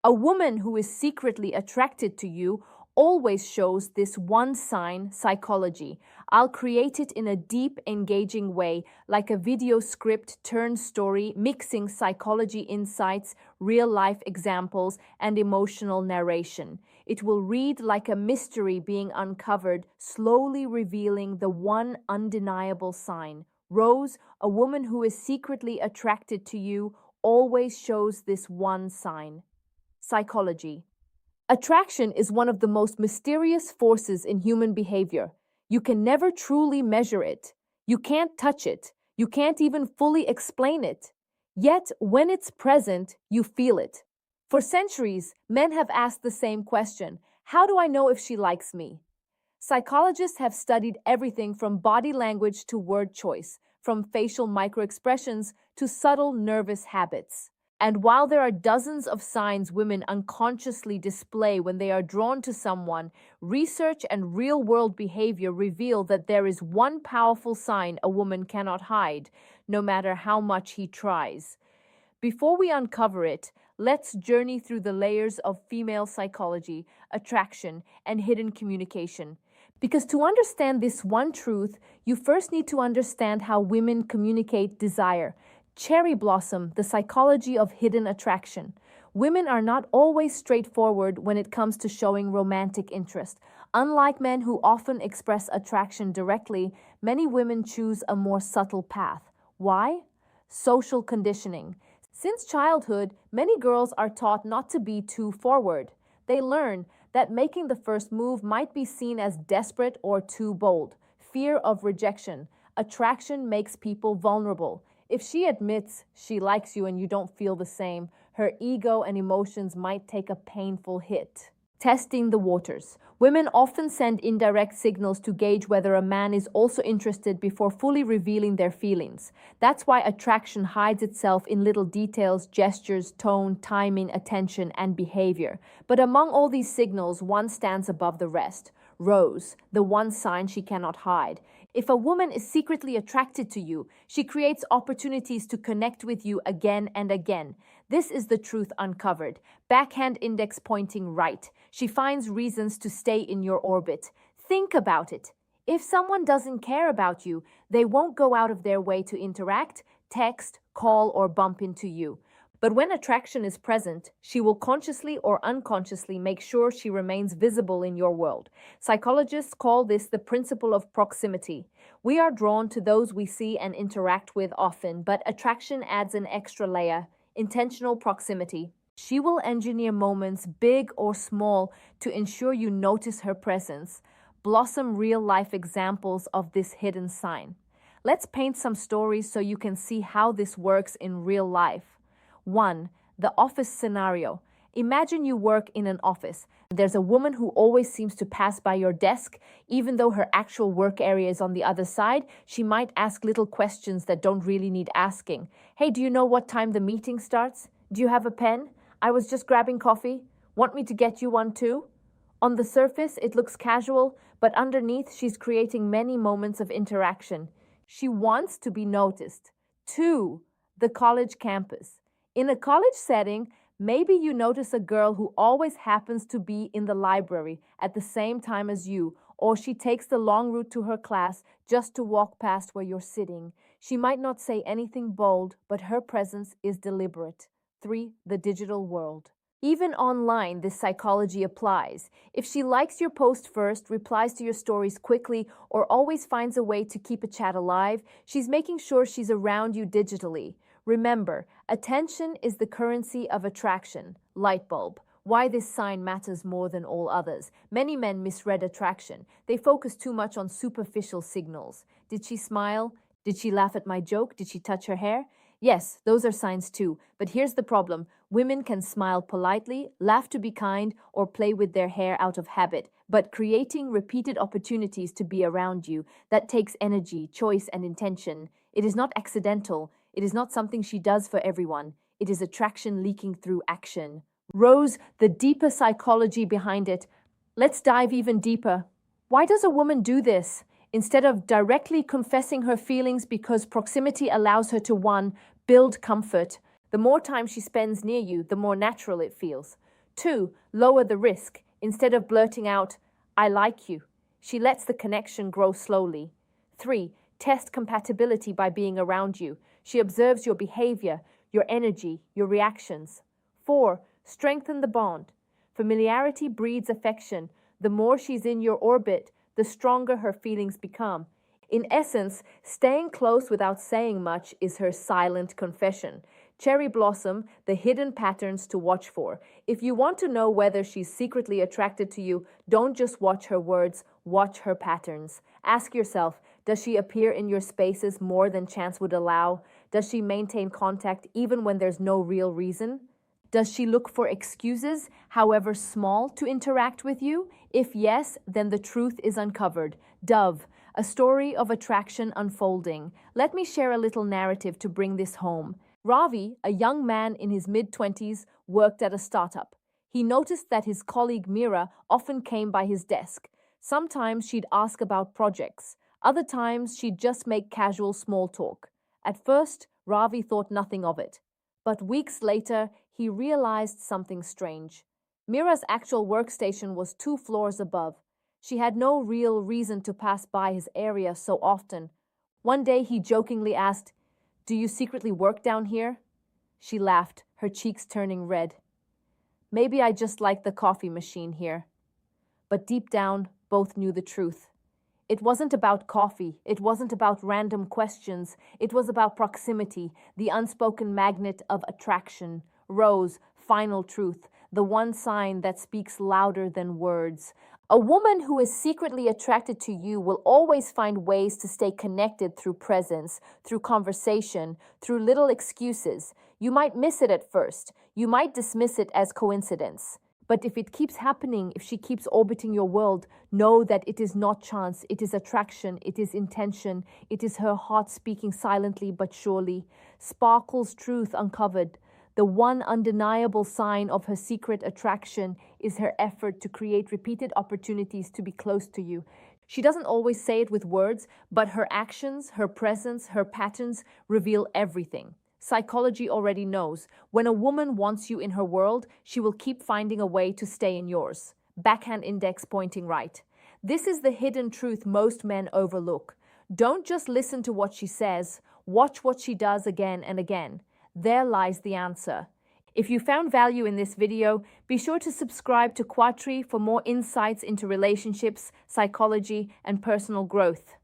A woman who is secretly attracted to you always shows this one sign psychology. I'll create it in a deep, engaging way, like a video script turned story, mixing psychology insights, real life examples, and emotional narration. It will read like a mystery being uncovered, slowly revealing the one undeniable sign. Rose, a woman who is secretly attracted to you, always shows this one sign. Psychology. Attraction is one of the most mysterious forces in human behavior. You can never truly measure it. You can't touch it. You can't even fully explain it. Yet, when it's present, you feel it. For centuries, men have asked the same question: how do I know if she likes me? Psychologists have studied everything from body language to word choice, from facial microexpressions to subtle nervous habits. And while there are dozens of signs women unconsciously display when they are drawn to someone, research and real-world behavior reveal that there is one powerful sign a woman cannot hide, no matter how much he tries. Before we uncover it, let's journey through the layers of female psychology, attraction, and hidden communication. Because to understand this one truth, you first need to understand how women communicate desire. Cherry blossom, the psychology of hidden attraction. Women are not always straightforward when it comes to showing romantic interest. Unlike men who often express attraction directly, many women choose a more subtle path. Why? Social conditioning. Since childhood, many girls are taught not to be too forward. They learn that making the first move might be seen as desperate or too bold. Fear of rejection. Attraction makes people vulnerable. If she admits she likes you and you don't feel the same, her ego and emotions might take a painful hit. Testing the waters. Women often send indirect signals to gauge whether a man is also interested before fully revealing their feelings. That's why attraction hides itself in little details, gestures, tone, timing, attention, and behavior. But among all these signals, one stands above the rest. Rose, the one sign she cannot hide. If a woman is secretly attracted to you, she creates opportunities to connect with you again and again. This is the truth uncovered. Backhand index pointing right. She finds reasons to stay in your orbit. Think about it. If someone doesn't care about you, they won't go out of their way to interact, text, call, or bump into you. But when attraction is present, she will consciously or unconsciously make sure she remains visible in your world. Psychologists call this the principle of proximity. We are drawn to those we see and interact with often, but attraction adds an extra layer: intentional proximity. She will engineer moments, big or small, to ensure you notice her presence. Blossom real-life examples of this hidden sign. Let's paint some stories so you can see how this works in real life. 1. The office scenario. Imagine you work in an office. There's a woman who always seems to pass by your desk. Even though her actual work area is on the other side, she might ask little questions that don't really need asking. Hey, do you know what time the meeting starts? Do you have a pen? I was just grabbing coffee. Want me to get you one too? On the surface, it looks casual, but underneath, she's creating many moments of interaction. She wants to be noticed. 2. The college campus. In a college setting, maybe you notice a girl who always happens to be in the library at the same time as you, or she takes the long route to her class just to walk past where you're sitting. She might not say anything bold, but her presence is deliberate. 3. The digital world. Even online, this psychology applies. If she likes your post first, replies to your stories quickly, or always finds a way to keep a chat alive, she's making sure she's around you digitally. Remember, attention is the currency of attraction. Light bulb. Why this sign matters more than all others. Many men misread attraction. They focus too much on superficial signals. Did she smile? Did she laugh at my joke? Did she touch her hair? Yes, those are signs too. But here's the problem. Women can smile politely, laugh to be kind, or play with their hair out of habit. But creating repeated opportunities to be around you, that takes energy, choice, and intention. It is not accidental. It is not something she does for everyone. It is attraction leaking through action. Rose, the deeper psychology behind it. Let's dive even deeper. Why does a woman do this? Instead of directly confessing her feelings, because proximity allows her to 1. Build comfort. The more time she spends near you, the more natural it feels. 2. Lower the risk. Instead of blurting out, I like you, she lets the connection grow slowly. 3. Test compatibility by being around you. She observes your behavior, your energy, your reactions. 4. Strengthen the bond. Familiarity breeds affection. The more she's in your orbit, the stronger her feelings become. In essence, staying close without saying much is her silent confession. Cherry Blossom, the hidden patterns to watch for. If you want to know whether she's secretly attracted to you, don't just watch her words, watch her patterns. Ask yourself, does she appear in your spaces more than chance would allow? Does she maintain contact even when there's no real reason? Does she look for excuses, however small, to interact with you? If yes, then the truth is uncovered. Dove, a story of attraction unfolding. Let me share a little narrative to bring this home. Ravi, a young man in his mid-20s, worked at a startup. He noticed that his colleague Mira often came by his desk. Sometimes she'd ask about projects. Other times she'd just make casual small talk. At first, Ravi thought nothing of it. But weeks later, he realized something strange. Mira's actual workstation was 2 floors above. She had no real reason to pass by his area so often. One day he jokingly asked, "Do you secretly work down here?" She laughed, her cheeks turning red. "Maybe I just like the coffee machine here." But deep down, both knew the truth. It wasn't about coffee. It wasn't about random questions. It was about proximity, the unspoken magnet of attraction. Rose, final truth, the one sign that speaks louder than words. A woman who is secretly attracted to you will always find ways to stay connected through presence, through conversation, through little excuses. You might miss it at first. You might dismiss it as coincidence. But if it keeps happening, if she keeps orbiting your world, know that it is not chance, it is attraction, it is intention, it is her heart speaking silently but surely. Sparkle's truth uncovered. The one undeniable sign of her secret attraction is her effort to create repeated opportunities to be close to you. She doesn't always say it with words, but her actions, her presence, her patterns reveal everything. Psychology already knows. When a woman wants you in her world, she will keep finding a way to stay in yours. Backhand index pointing right. This is the hidden truth most men overlook. Don't just listen to what she says. Watch what she does again and again. There lies the answer. If you found value in this video, be sure to subscribe to Quatri for more insights into relationships, psychology, and personal growth.